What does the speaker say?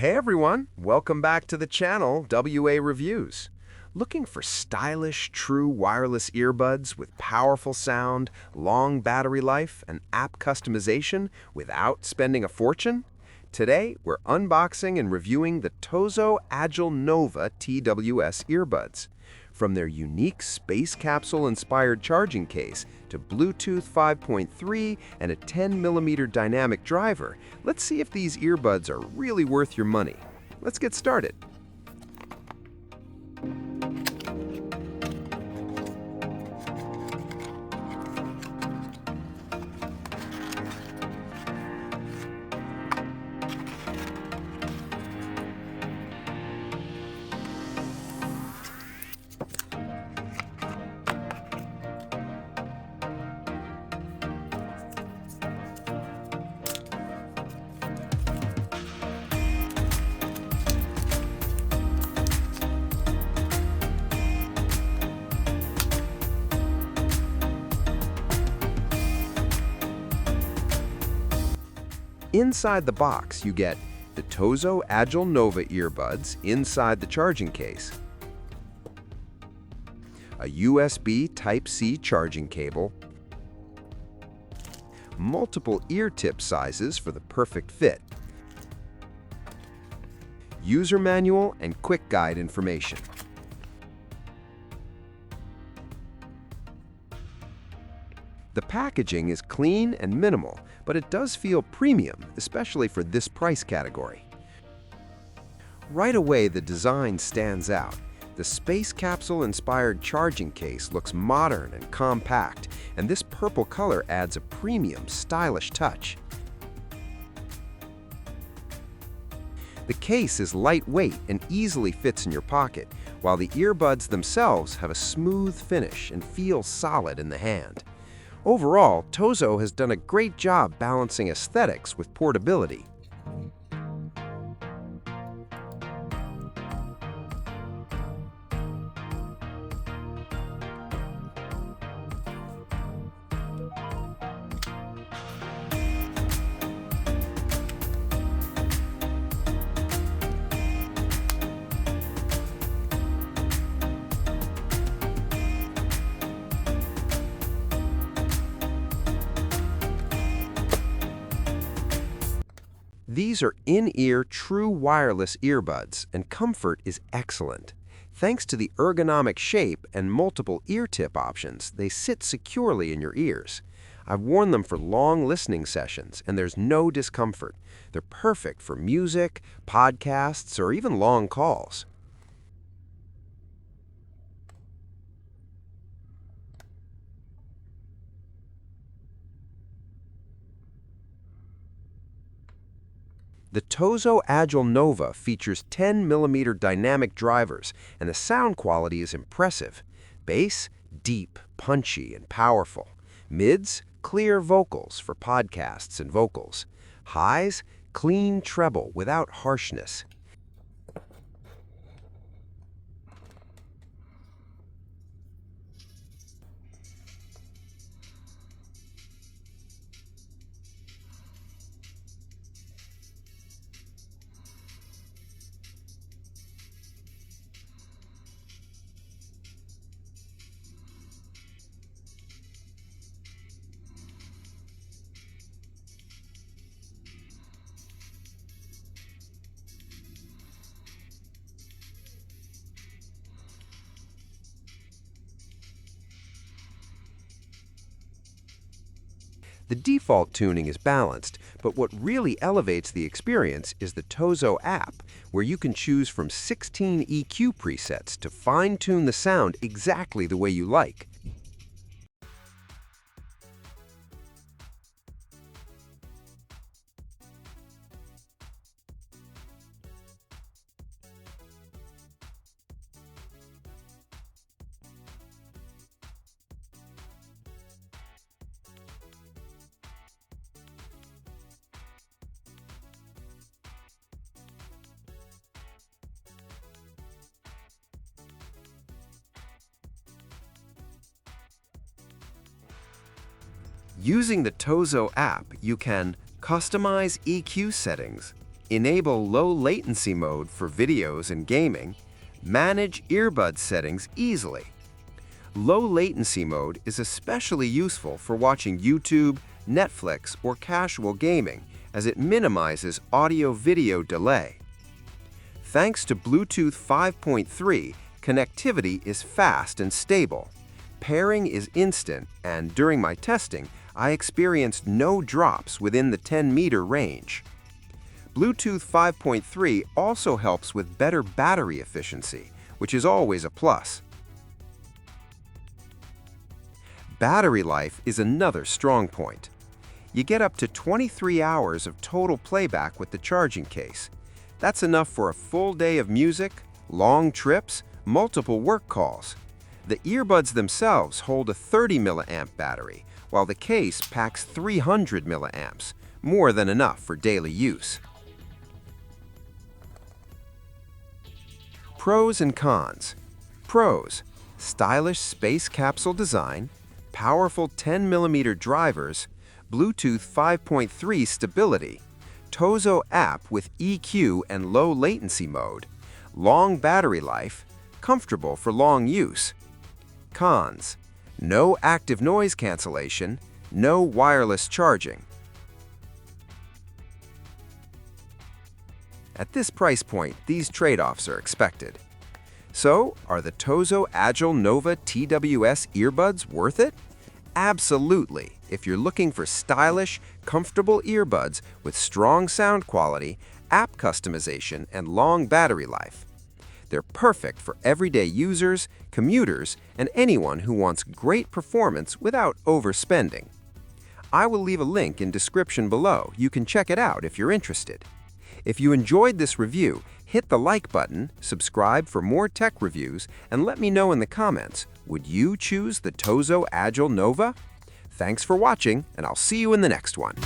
Hey everyone, welcome back to the channel WA Reviews. Looking for stylish, true wireless earbuds with powerful sound, long battery life, and app customization without spending a fortune? Today, we're unboxing and reviewing the TOZO Agile Nova TWS earbuds. From their unique space capsule-inspired charging case to Bluetooth 5.3 and a 10mm dynamic driver, let's see if these earbuds are really worth your money. Let's get started. Inside the box, you get the TOZO Agile Nova earbuds inside the charging case, a USB Type-C charging cable, multiple ear tip sizes for the perfect fit, user manual and quick guide information. The packaging is clean and minimal, but it does feel premium, especially for this price category. Right away, the design stands out. The space capsule-inspired charging case looks modern and compact, and this purple color adds a premium, stylish touch. The case is lightweight and easily fits in your pocket, while the earbuds themselves have a smooth finish and feel solid in the hand. Overall, TOZO has done a great job balancing aesthetics with portability. These are in-ear true wireless earbuds, and comfort is excellent. Thanks to the ergonomic shape and multiple ear tip options, they sit securely in your ears. I've worn them for long listening sessions, and there's no discomfort. They're perfect for music, podcasts, or even long calls. The TOZO Agile Nova features 10mm dynamic drivers, and the sound quality is impressive. Bass, deep, punchy, and powerful. Mids, clear vocals for podcasts and vocals. Highs, clean treble without harshness. The default tuning is balanced, but what really elevates the experience is the TOZO app, where you can choose from 16 EQ presets to fine-tune the sound exactly the way you like. Using the TOZO app, you can customize EQ settings, enable low latency mode for videos and gaming, manage earbud settings easily. Low latency mode is especially useful for watching YouTube, Netflix, or casual gaming, as it minimizes audio-video delay. Thanks to Bluetooth 5.3, connectivity is fast and stable. Pairing is instant, and during my testing, I experienced no drops within the 10-meter range. Bluetooth 5.3 also helps with better battery efficiency, which is always a plus. Battery life is another strong point. You get up to 23 hours of total playback with the charging case. That's enough for a full day of music, long trips, multiple work calls. The earbuds themselves hold a 30 mAh battery, while the case packs 300 mAh, more than enough for daily use. Pros and cons. Pros: stylish space capsule design, powerful 10mm drivers, Bluetooth 5.3 stability, TOZO app with EQ and low latency mode, long battery life, comfortable for long use. Cons: no active noise cancellation, no wireless charging. At this price point, these trade-offs are expected. So, are the TOZO Agile Nova TWS earbuds worth it? Absolutely, if you're looking for stylish, comfortable earbuds with strong sound quality, app customization, and long battery life. They're perfect for everyday users, commuters, and anyone who wants great performance without overspending. I will leave a link in description below. You can check it out if you're interested. If you enjoyed this review, hit the like button, subscribe for more tech reviews, and let me know in the comments, would you choose the TOZO Agile Nova? Thanks for watching, and I'll see you in the next one.